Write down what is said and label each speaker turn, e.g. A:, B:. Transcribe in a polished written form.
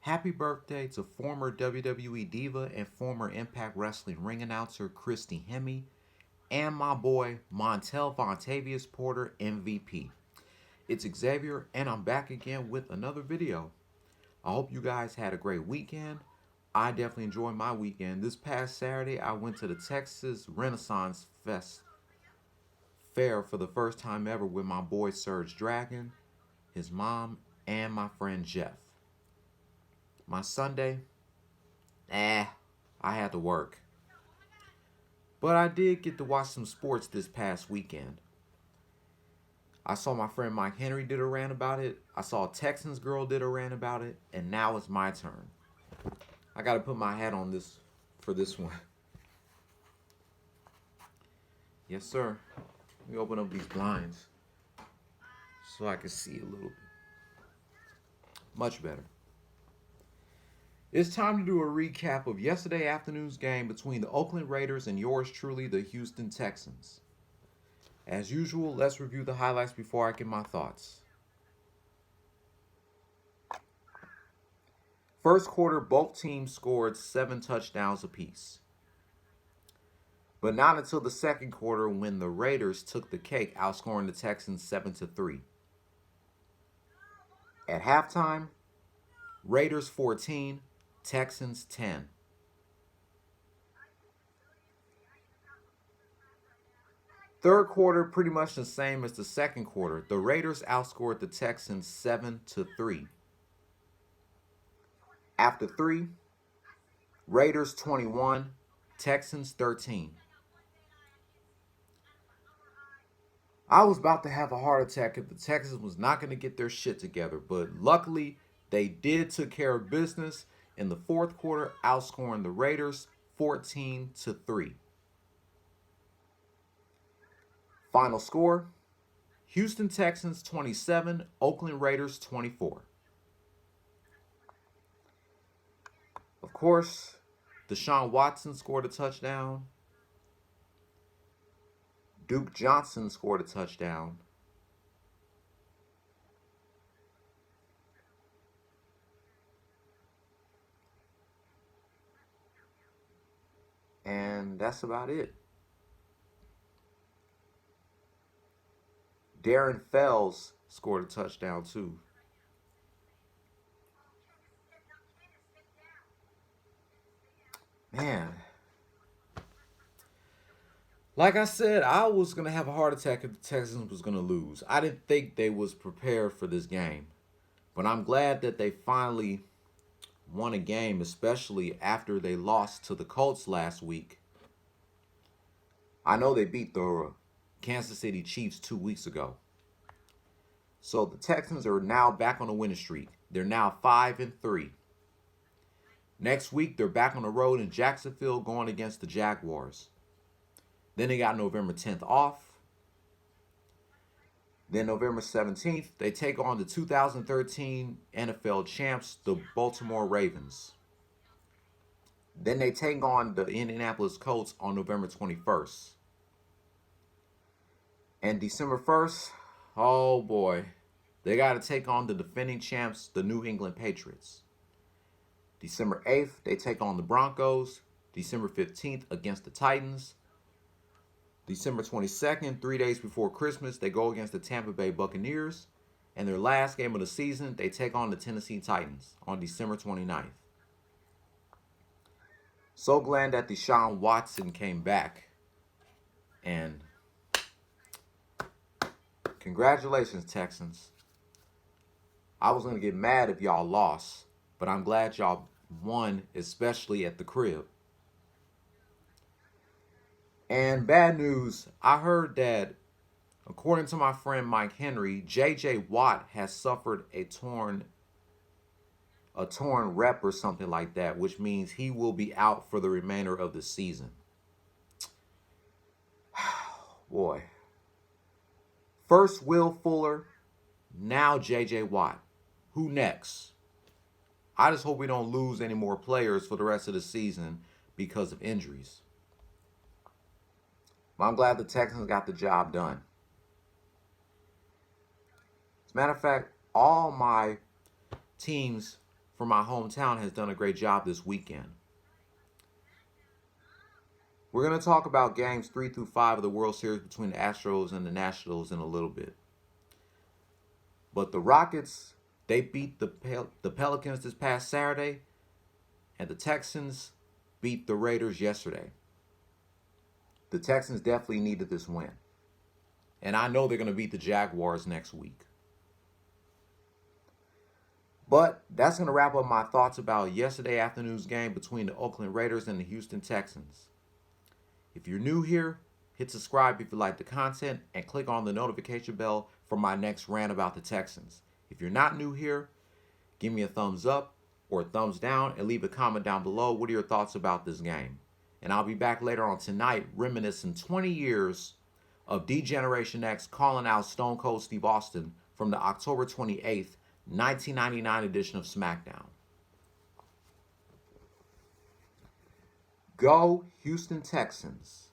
A: Happy birthday to former WWE Diva and former Impact Wrestling ring announcer Christy Hemme and my boy Montel Vontavious Porter MVP. It's Xavier and I'm back again with another video. I hope you guys had a great weekend. I definitely enjoyed my weekend. This past Saturday I went to the Texas Renaissance Fest fair for the first time ever with my boy Serge Dragon, his mom, and my friend Jeff. My Sunday, I had to work. But I did get to watch some sports this past weekend. I saw my friend Mike Henry did a rant about it. I saw a Texans girl did a rant about it. And now it's my turn. I got to put my hat on this for this one. Yes, sir. Let me open up these blinds so I can see a little bit. Much better. It's time to do a recap of yesterday afternoon's game between the Oakland Raiders and yours truly, the Houston Texans. As usual, let's review the highlights before I get my thoughts. First quarter, both teams scored 7 touchdowns apiece. But not until the second quarter when the Raiders took the cake, outscoring the Texans 7-3. At halftime, Raiders 14, Texans 10. Third quarter, pretty much the same as the second quarter. The Raiders outscored the Texans 7-3. After 3, Raiders 21, Texans 13. I was about to have a heart attack if the Texans was not going to get their shit together, but luckily they did take care of business in the fourth quarter, outscoring the Raiders 14-3. Final score, Houston Texans 27, Oakland Raiders 24. Of course, Deshaun Watson scored a touchdown. Duke Johnson scored a touchdown. And that's about it. Darren Fells scored a touchdown too. Man. Like I said, I was going to have a heart attack if the Texans was going to lose. I didn't think they was prepared for this game. But I'm glad that they finally won a game, especially after they lost to the Colts last week. I know they beat the Kansas City Chiefs 2 weeks ago. So the Texans are now back on a winning streak. They're now 5-3. Next week, they're back on the road in Jacksonville going against the Jaguars. Then they got November 10th off. Then November 17th, they take on the 2013 NFL champs, the Baltimore Ravens. Then they take on the Indianapolis Colts on November 21st. And December 1st, oh boy, they got to take on the defending champs, the New England Patriots. December 8th, they take on the Broncos. December 15th against the Titans. December 22nd, 3 days before Christmas, they go against the Tampa Bay Buccaneers. And their last game of the season, they take on the Tennessee Titans on December 29th. So glad that Deshaun Watson came back. And congratulations, Texans. I was going to get mad if y'all lost, but I'm glad y'all won, especially at the crib. And bad news, I heard that, according to my friend Mike Henry, J.J. Watt has suffered a torn rep or something like that, which means he will be out for the remainder of the season. Boy. First Will Fuller, now J.J. Watt. Who next? I just hope we don't lose any more players for the rest of the season because of injuries. But I'm glad the Texans got the job done. As a matter of fact, all my teams from my hometown has done a great job this weekend. We're going to talk about games 3 through 5 of the World Series between the Astros and the Nationals in a little bit. But the Rockets, they beat the Pelicans this past Saturday, and the Texans beat the Raiders yesterday. The Texans definitely needed this win. And I know they're going to beat the Jaguars next week. But that's going to wrap up my thoughts about yesterday afternoon's game between the Oakland Raiders and the Houston Texans. If you're new here, hit subscribe if you like the content and click on the notification bell for my next rant about the Texans. If you're not new here, give me a thumbs up or a thumbs down and leave a comment down below. What are your thoughts about this game? And I'll be back later on tonight reminiscing 20 years of D-Generation X calling out Stone Cold Steve Austin from the October 28th, 1999 edition of SmackDown. Go Houston Texans.